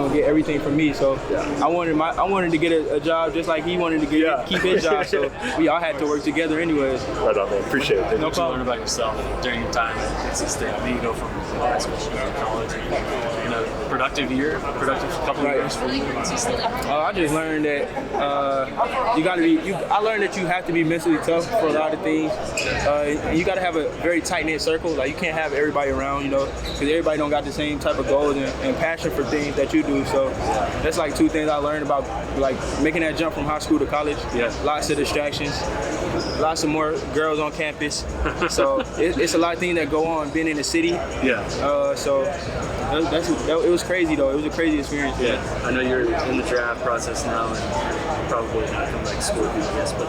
gonna get everything from me. So I wanted to get a job just like he wanted to keep his job. So we all had to work together anyways. Right on, man. Appreciate it. No problem. Learn about yourself during your time at Texas State. I mean, you go from high school to college. Productive couple of years for you. I just learned that I learned that you have to be mentally tough for a lot of things. You got to have a very tight-knit circle. Like, you can't have everybody around, because everybody don't got the same type of goals and passion for things that you do. So that's like two things I learned about, like, making that jump from high school to college. Yeah. Lots of distractions, lots of more girls on campus. So it's a lot of things that go on being in the city. Yeah. So it was crazy though. It was a crazy experience. Yeah. I know you're in the draft process now, and probably not come back to school, I guess. But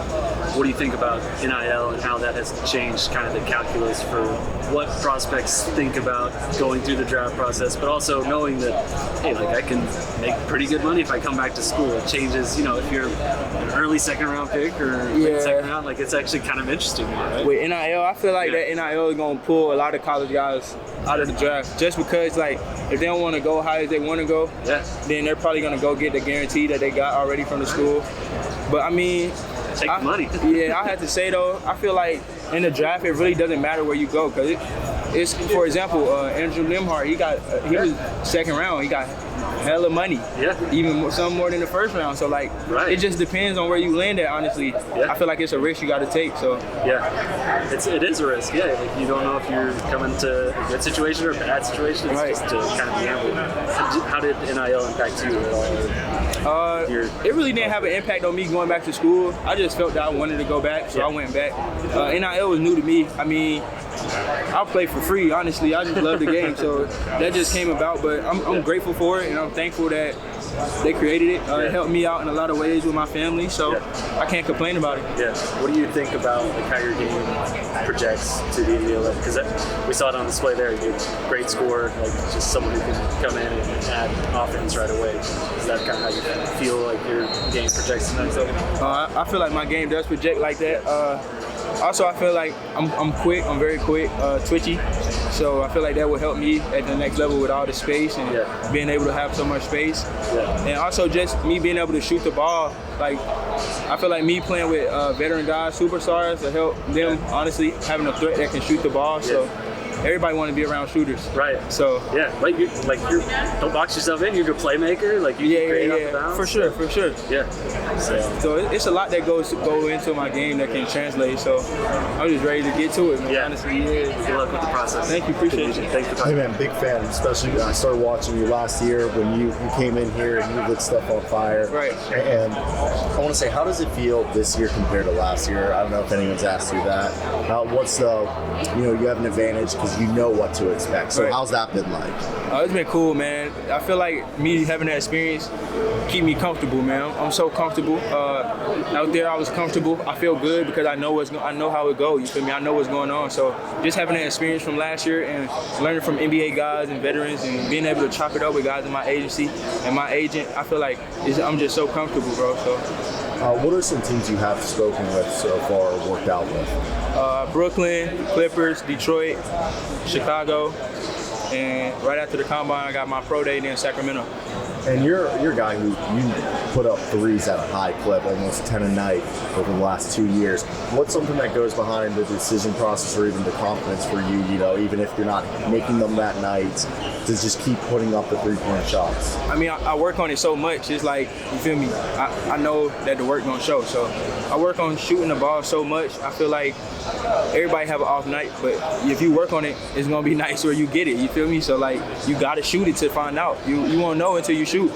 what do you think about NIL and how that has changed kind of the calculus for what prospects think about going through the draft process, but also knowing that, hey, like, I can make pretty good money if I come back to school. It changes, if you're an early second-round pick or late second round, like, it's actually kind of interesting, right? With NIL, I feel like that NIL is going to pull a lot of college guys out of the draft, just because, like, if they don't want to go high as they want to go, then they're probably going to go get the guarantee that they got already from the school. But I mean, take the money. I have to say though, I feel like in the draft it really doesn't matter where you go, because it's, for example, Andrew Limhart, he was second round, he got hella money, even some more than the first round. So like, it just depends on where you land at. Honestly, I feel like it's a risk you got to take. So it is a risk. Yeah, like, you don't know if you're coming to a good situation or a bad situation. It's just to kind of gamble. How did NIL impact you at all? It really didn't have an impact on me going back to school. I just felt that I wanted to go back, so I went back. NIL was new to me. I mean, I'll play for free, honestly. I just love the game, so that just came about. But I'm grateful for it, and I'm thankful that they created it. It helped me out in a lot of ways with my family, so I can't complain about it. Yeah. What do you think about, like, how your game projects to the NBA level? Because we saw it on display there. You're a great scorer, like, just someone who can come in and add offense right away. Is that kind of how you feel like your game projects to the next level? I feel like my game does project like that. Also, I feel like I'm quick. I'm very quick, twitchy. So I feel like that will help me at the next level with all the space and being able to have so much space. And also just me being able to shoot the ball. Like, I feel like me playing with veteran guys, superstars, will help them, honestly, having a threat that can shoot the ball. So everybody want to be around shooters. Right. So you don't box yourself in. You're a playmaker. Like, you create off the bounce. For sure. Yeah. So it's a lot that go into my game that can translate. So I'm just ready to get to it, man. Honestly, Good luck with the process. Thank you. Appreciate you. Thanks for Hey, man, big fan. Especially when I started watching you last year when you came in here and you lit stuff on fire. Right. And I want to say, how does it feel this year compared to last year? I don't know if anyone's asked you that. What's the, you have an advantage because you know what to expect. So how's that been like? It's been cool, man. I feel like me having that experience keep me comfortable, man. I'm so comfortable. Out there, I was comfortable. I feel good because I know how it goes. You feel me? I know what's going on. So just having that experience from last year and learning from NBA guys and veterans and being able to chop it up with guys in my agency and my agent, I feel like I'm just so comfortable, bro. So. What are some teams you have spoken with so far or worked out with? Brooklyn, Clippers, Detroit, Chicago, and right after the combine, I got my pro day in Sacramento. And you're a guy who you put up threes at a high clip, almost 10 a night over the last 2 years. What's something that goes behind the decision process or even the confidence for you, even if you're not making them that night, to just keep putting up the three-point shots? I mean, I work on it so much. It's like, you feel me? I know that the work gonna show. So I work on shooting the ball so much. I feel like everybody have an off night, but if you work on it, it's gonna be nice where you get it. You feel me? So like, you gotta shoot it to find out. You won't know until you shoot.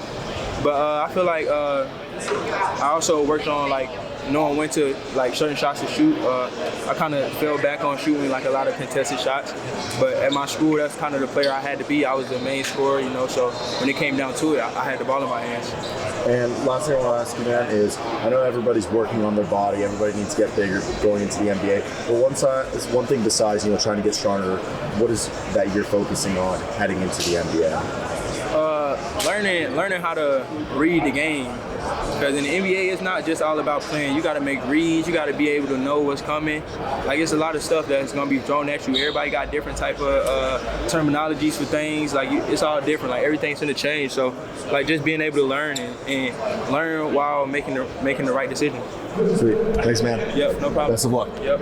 But I feel like I also worked on like knowing when to like certain shots to shoot. I kind of fell back on shooting like a lot of contested shots. But at my school, that's kind of the player I had to be. I was the main scorer, So when it came down to it, I had the ball in my hands. And last thing I want to ask you, man, is I know everybody's working on their body. Everybody needs to get bigger going into the NBA. But one thing besides trying to get stronger, what is that you're focusing on heading into the NBA? learning how to read the game. Because in the NBA, it's not just all about playing. You got to make reads. You got to be able to know what's coming. Like, it's a lot of stuff that's going to be thrown at you. Everybody got different type of terminologies for things. Like, it's all different. Like, everything's going to change. So, like, just being able to learn and learn while making the right decision. Sweet. Thanks, man. Yep, no problem. Best of luck. Yep.